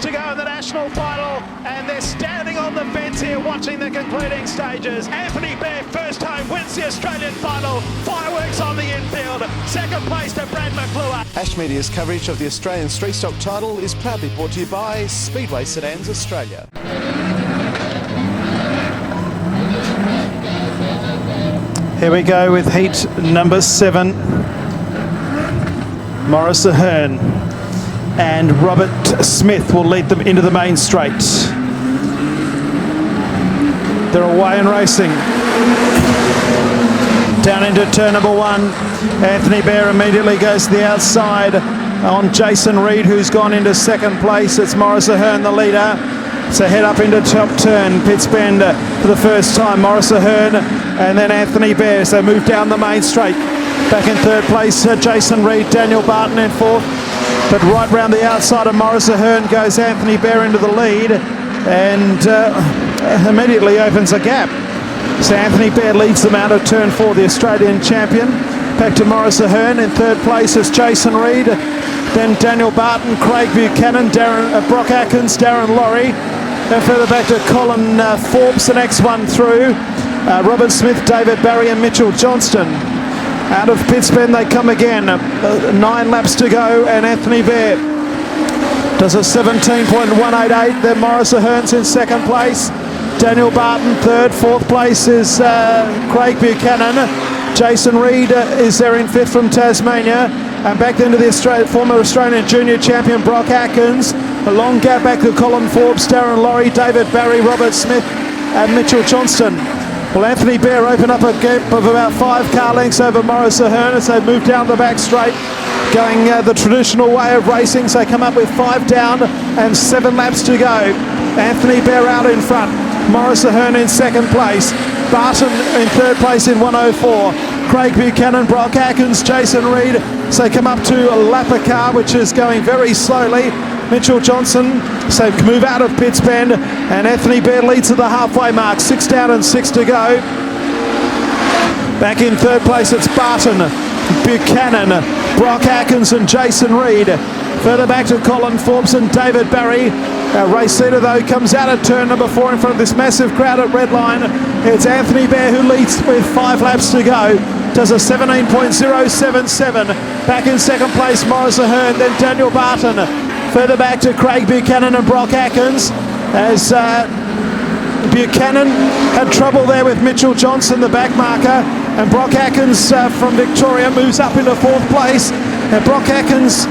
to go in the national final, and they're standing on the fence here watching the concluding stages. Anthony Bear, first time, wins the Australian final. Fireworks on the infield. Second place to Brad McClure. Ash Media's coverage of the Australian Street Stock title is proudly brought to you by Speedway Sedans Australia. Here we go with heat number 7. Maurice Ahern and Robert Smith will lead them into the main straight. They're away and racing. Down into turn number 1. Anthony Bear immediately goes to the outside on Jason Reed, who's gone into second place. It's Maurice Ahern, the leader. So head up into top turn, Pitts Bend for the first time. Maurice Ahern and then Anthony Bear. So move down the main straight. Back in third place, Jason Reed, Daniel Barton in fourth. But right round the outside of Maurice Ahern goes Anthony Bear into the lead and immediately opens a gap. So Anthony Bear leads them out of turn 4, the Australian champion. Back to Maurice Ahern. In third place is Jason Reed. Then Daniel Barton, Craig Buchanan, Brock Atkins, Darren Laurie. Then further back to Colin Forbes, the next one through. Robert Smith, David Barry and Mitchell Johnston. Out of Pitts Bend they come again. 9 laps to go and Anthony Bear does a 17.188. Then Maurice Ahern's in second place. Daniel Barton third. Fourth place is Craig Buchanan. Jason Reed is there in fifth from Tasmania. And back then to the former Australian junior champion Brock Atkins. A long gap back to Colin Forbes, Darren Laurie, David Barry, Robert Smith and Mitchell Johnston. Well, Anthony Bear open up a gap of about 5 car lengths over Maurice Ahern as they move down the back straight, going the traditional way of racing. So they come up with 5 down and 7 laps to go. Anthony Bear out in front, Maurice Ahern in second place, Barton in third place in 104, Craig Buchanan, Brock Atkins, Jason Reed. So they come up to a lapper car which is going very slowly. Mitchell Johnson, so move out of Pitts Bend, and Anthony Bear leads at the halfway mark. 6 down and 6 to go. Back in third place it's Barton, Buchanan, Brock Atkins and Jason Reed. Further back to Colin Forbes and David Barry. Our race leader though comes out at turn number 4 in front of this massive crowd at Redline. It's Anthony Bear who leads with 5 laps to go. Does a 17.077. Back in second place Maurice Ahern, then Daniel Barton. Further back to Craig Buchanan and Brock Atkins as Buchanan had trouble there with Mitchell Johnson, the back marker, and Brock Atkins from Victoria moves up into 4th place. And Brock Atkins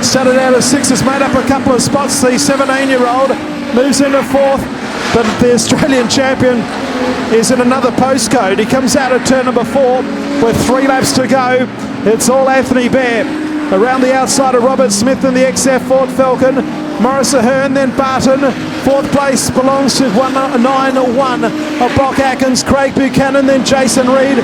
started out as 6th, has made up a couple of spots. The 17-year-old moves into 4th, but the Australian champion is in another postcode. He comes out at turn number 4 with 3 laps to go. It's all Anthony Bear. Around the outside of Robert Smith and the XF Ford Falcon. Maurice Ahern, then Barton. 4th place belongs to 191 of Brock Atkins, Craig Buchanan, then Jason Reed.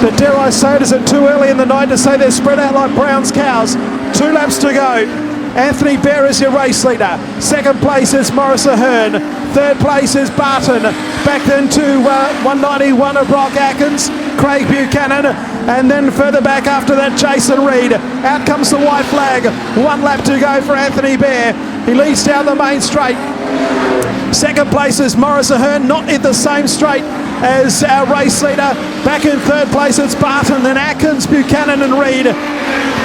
But dare I say it, is it too early in the night to say they're spread out like Brown's cows? 2 laps to go. Anthony Bear is your race leader. Second place is Maurice Ahern. Third place is Barton. Back then to 191 of Brock Atkins, Craig Buchanan, and then further back after that Jason Reed. Out comes the white flag. 1 lap to go for Anthony Bear. He leads down the main straight. Second place is Maurice Ahern, not in the same straight as our race leader. Back in third place it's Barton, then Atkins, Buchanan and Reed.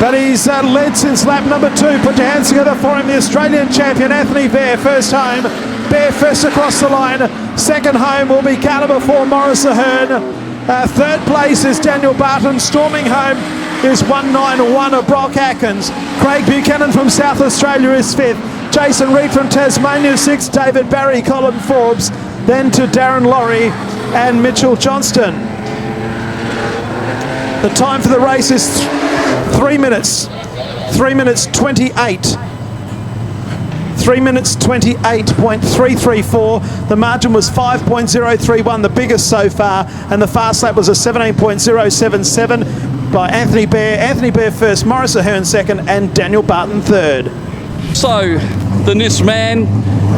But he's led since lap number 2. Put your hands together for him, the Australian champion Anthony Bear, first home. Bear first across the line. Second home will be car number 4, Maurice Ahern. Third place is Daniel Barton. Storming home is 191 of Brock Atkins. Craig Buchanan from South Australia is 5th. Jason Reed from Tasmania 6th. David Barry, Colin Forbes. Then to Darren Laurie and Mitchell Johnston. The time for the race is 3 minutes. 3 minutes 28. 3 minutes 28.334. The margin was 5.031, the biggest so far, and the fast lap was a 17.077 by Anthony Bear. Anthony Bear first, Maurice Ahern second, and Daniel Barton third. So, the NIS man,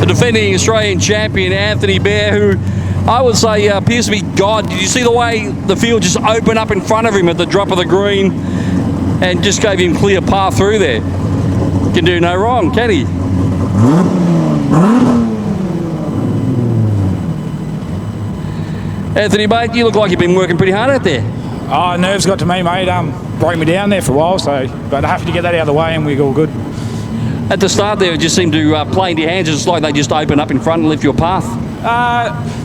the defending Australian champion Anthony Bear, who I would say appears to be God. Did you see the way the field just opened up in front of him at the drop of the green and just gave him clear path through there? Can do no wrong, can he? Anthony, mate, you look like you've been working pretty hard out there. Oh, nerves got to me, mate. Broke me down there for a while, but happy to get that out of the way and we're all good. At the start there, it just seemed to play into your hands. It's like they just open up in front and lift your path.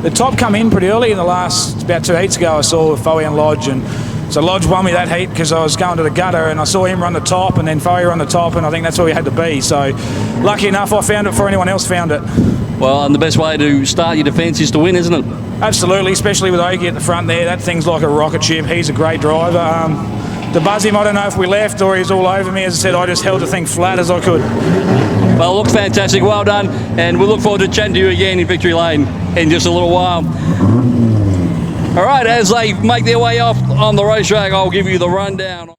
The top come in pretty early in the last, about 2 heats ago, I saw Foey and Lodge, and so Lodge won me that heat because I was going to the gutter and I saw him run the top and then Foey run the top, and I think that's where we had to be. So lucky enough I found it before anyone else found it. Well, and the best way to start your defence is to win, isn't it? Absolutely, especially with Ogie at the front there. That thing's like a rocket ship. He's a great driver. To buzz him, I don't know if we left or he's all over me. As I said, I just held the thing flat as I could. Well, look, fantastic. Well done. And we'll look forward to chatting to you again in Victory Lane in just a little while. All right, as they make their way off on the racetrack, I'll give you the rundown.